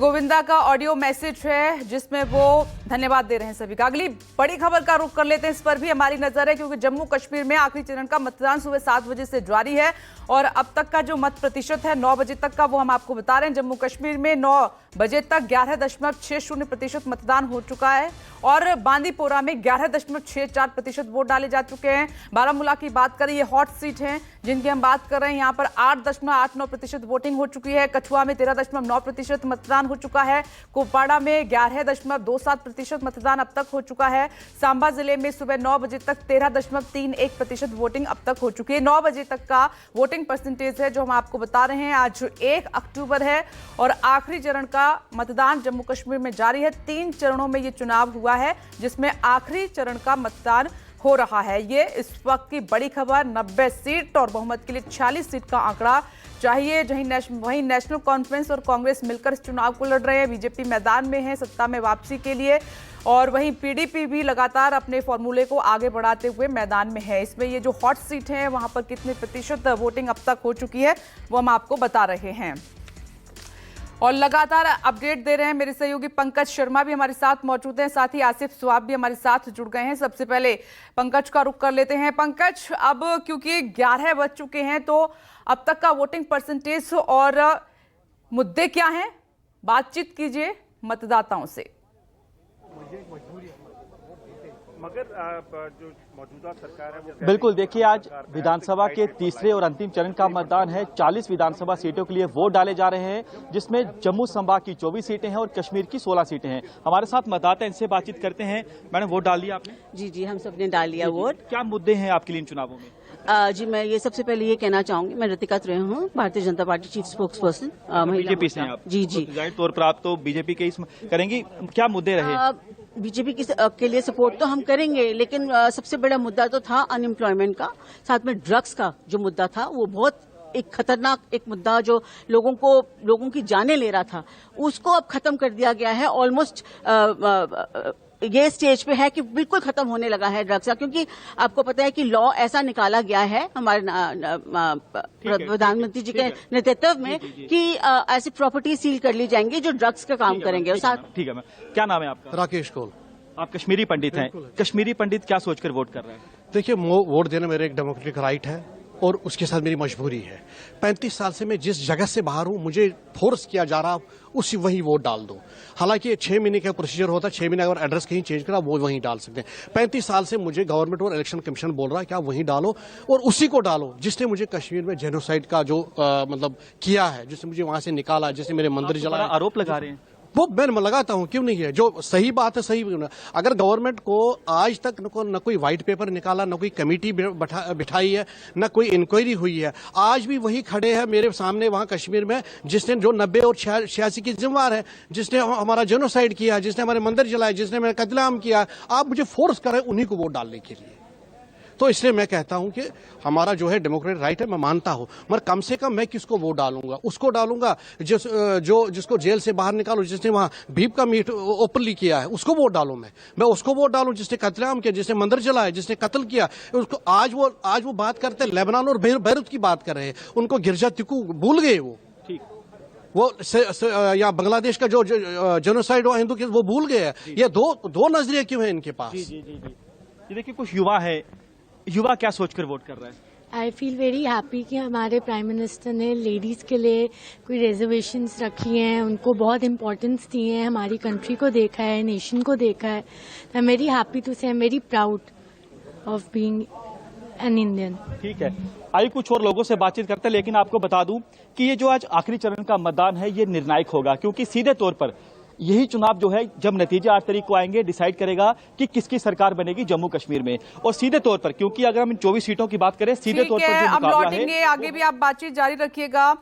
गोविंदा का audio message है जिसमें वो धन्यवाद दे रहे हैं सभी का। अगली बड़ी खबर का रुख कर लेते हैं, इस पर भी हमारी नजर है क्योंकि जम्मू कश्मीर में आखिरी चरण का मतदान सुबह 7 बजे से जारी है और अब तक का जो मत प्रतिशत है 9 बजे तक का वो हम आपको बता रहे हैं। जम्मू कश्मीर में 9 बजे तक 11.60% मतदान हो चुका है और बांदीपोरा में 11.64% वोट डाले जा चुके हैं। बारामूला की बात करें, ये हॉट सीट है जिनकी हम बात कर रहे हैं, यहाँ पर 8.89% वोटिंग हो चुकी है। कठुआ में 13.9% मतदान हो चुका है। कुपवाड़ा में 11.27% मतदान अब तक हो चुका है। सांबा जिले में सुबह 9 बजे तक 13.31% वोटिंग अब तक हो चुकी है। 9 बजे तक का वोटिंग परसेंटेज है जो हम आपको बता रहे हैं। आज 1 अक्टूबर है और आखिरी चरण का मतदान जम्मू कश्मीर में जारी है। 3 चरणों में ये चुनाव हुआ है जिसमें आखिरी चरण का मतदान हो रहा है। ये इस वक्त की बड़ी खबर। 90 सीट और बहुमत के लिए 46 सीट का आंकड़ा चाहिए। वहीं नेशनल कॉन्फ्रेंस और कांग्रेस मिलकर इस चुनाव को लड़ रहे हैं। बीजेपी मैदान में है सत्ता में वापसी के लिए और वहीं पीडीपी भी लगातार अपने फॉर्मूले को आगे बढ़ाते हुए मैदान में है। इसमें ये जो हॉट सीट है वहां पर कितने प्रतिशत वोटिंग अब तक हो चुकी है वो हम आपको बता रहे हैं और लगातार अपडेट दे रहे हैं। मेरे सहयोगी पंकज शर्मा भी हमारे साथ मौजूद हैं, साथ ही आसिफ स्वाब भी हमारे साथ जुड़ गए हैं। सबसे पहले पंकज का रुख कर लेते हैं। पंकज, अब क्योंकि 11 बज चुके हैं तो अब तक का वोटिंग परसेंटेज और मुद्दे क्या हैं, बातचीत कीजिए मतदाताओं से। मगर जो मौजूदा सरकार है वो बिल्कुल, देखिए आज विधानसभा के तीसरे और अंतिम चरण का मतदान है। 40 विधानसभा सीटों के लिए वोट डाले जा रहे हैं जिसमें जम्मू संभाग की 24 सीटें हैं और कश्मीर की 16 सीटें हैं। हमारे साथ मतदाता, इनसे बातचीत करते हैं। मैडम, वोट डाल दिया आपने? जी, हम सबने डाल लिया वोट। क्या मुद्दे हैं आपके लिए इन चुनावों में? जी, मैं ये सबसे पहले ये कहना चाहूंगी, मैं ऋतिका त्रे हूँ, Bharatiya Janata party chief spokes person. BJP से हैं आप? जी। तो जाहिर तौर पर आप तो बीजेपी के करेंगी, क्या मुद्दे रहे? बीजेपी के लिए सपोर्ट तो हम करेंगे, लेकिन सबसे बड़ा मुद्दा तो था अनएम्प्लॉयमेंट का, साथ में ड्रग्स का जो मुद्दा था वो बहुत एक खतरनाक एक मुद्दा जो लोगों की जानें ले रहा था, उसको अब खत्म कर दिया गया है। ऑलमोस्ट ये स्टेज पे है कि बिल्कुल खत्म होने लगा है ड्रग्स का, क्योंकि आपको पता है कि लॉ ऐसा निकाला गया है हमारे प्रधानमंत्री जी के नेतृत्व में कि ऐसी प्रॉपर्टी सील कर ली जाएंगी जो ड्रग्स का काम करेंगे। और साथ ठीक है मैम, क्या नाम है आपका? राकेश कौल। आप कश्मीरी पंडित हैं। कश्मीरी पंडित क्या सोचकर वोट कर रहे हैं? देखिए, वोट देना मेरा एक डेमोक्रेटिक राइट है और उसके साथ मेरी मजबूरी है। 35 साल से मैं जिस जगह से बाहर हूं, मुझे फोर्स किया जा रहा उसी वहीं वोट डाल दो। हालांकि 6 महीने का प्रोसीजर होता है, 6 महीने अगर एड्रेस कहीं चेंज करा वो वहीं डाल सकते हैं। 35 साल से मुझे गवर्नमेंट और इलेक्शन कमीशन बोल रहा है कि आप वहीं डालो और उसी को डालो जिसने मुझे कश्मीर में जेनोसाइड का जो मतलब किया है, जिसने मुझे वहां से निकाला, जिसने मेरे मंदिर जलाया। आरोप लगा रहे हैं वो मैं लगाता हूं, क्यों नहीं है? जो सही बात है सही। अगर गवर्नमेंट को आज तक न कोई व्हाइट पेपर निकाला, न कोई कमेटी बिठाई है, न कोई इंक्वायरी हुई है, आज भी वही खड़े हैं मेरे सामने वहां कश्मीर में जिसने जो 90 और 86 की जिम्मेवार है, जिसने हमारा जेनोसाइड किया, जिसने हमारे मंदिर जलाए, जिसने मेरा कत्लेआम किया, आप मुझे फोर्स करें उन्हीं को वोट डालने के लिए। तो इसलिए मैं कहता हूं कि हमारा जो है डेमोक्रेटिक राइट है, मैं मानता हूं, मगर कम से कम मैं किसको वोट डालूंगा? उसको डालूंगा जिसको जेल से बाहर निकालो, जिसने वहां बीफ का मीट ओपनली किया है, उसको वोट डालूं। मैं उसको वोट डालूं जिसने कत्लेआम किया, जिसने मंदिर जलाया, जिसने कत्ल किया। उसको आज वो बात करते हैं, लेबनान और बैरूत की बात कर रहे हैं, उनको गिरजा तिकू भूल गए वो या बांग्लादेश का जो जेनोसाइड हुआ हिंदू के, वो भूल गए हैं। ये दो नजरिए क्यों है इनके पास? जी। ये देखिए, कुछ युवा क्या सोचकर वोट कर रहे हैं? आई फील वेरी हैप्पी कि हमारे प्राइम मिनिस्टर ने लेडीज़ के लिए कोई रिजर्वेशंस रखी हैं, उनको बहुत इम्पोर्टेंस दी है, हमारी कंट्री को देखा है, नेशन को देखा है। I am very happy to say, I am very proud of being an Indian. ठीक है, आइए कुछ और लोगों से बातचीत करते हैं, लेकिन आपको बता दूं कि ये जो आज आखिरी चरण का मतदान है ये निर्णायक होगा, क्योंकि सीधे तौर पर यही चुनाव जो है जब नतीजे 8 तारीख को आएंगे डिसाइड करेगा कि किसकी सरकार बनेगी जम्मू कश्मीर में। और सीधे तौर पर, क्योंकि अगर हम इन 24 सीटों की बात करें, सीधे तौर पर जो मुकाबला है, आगे भी आप बातचीत जारी रखिएगा।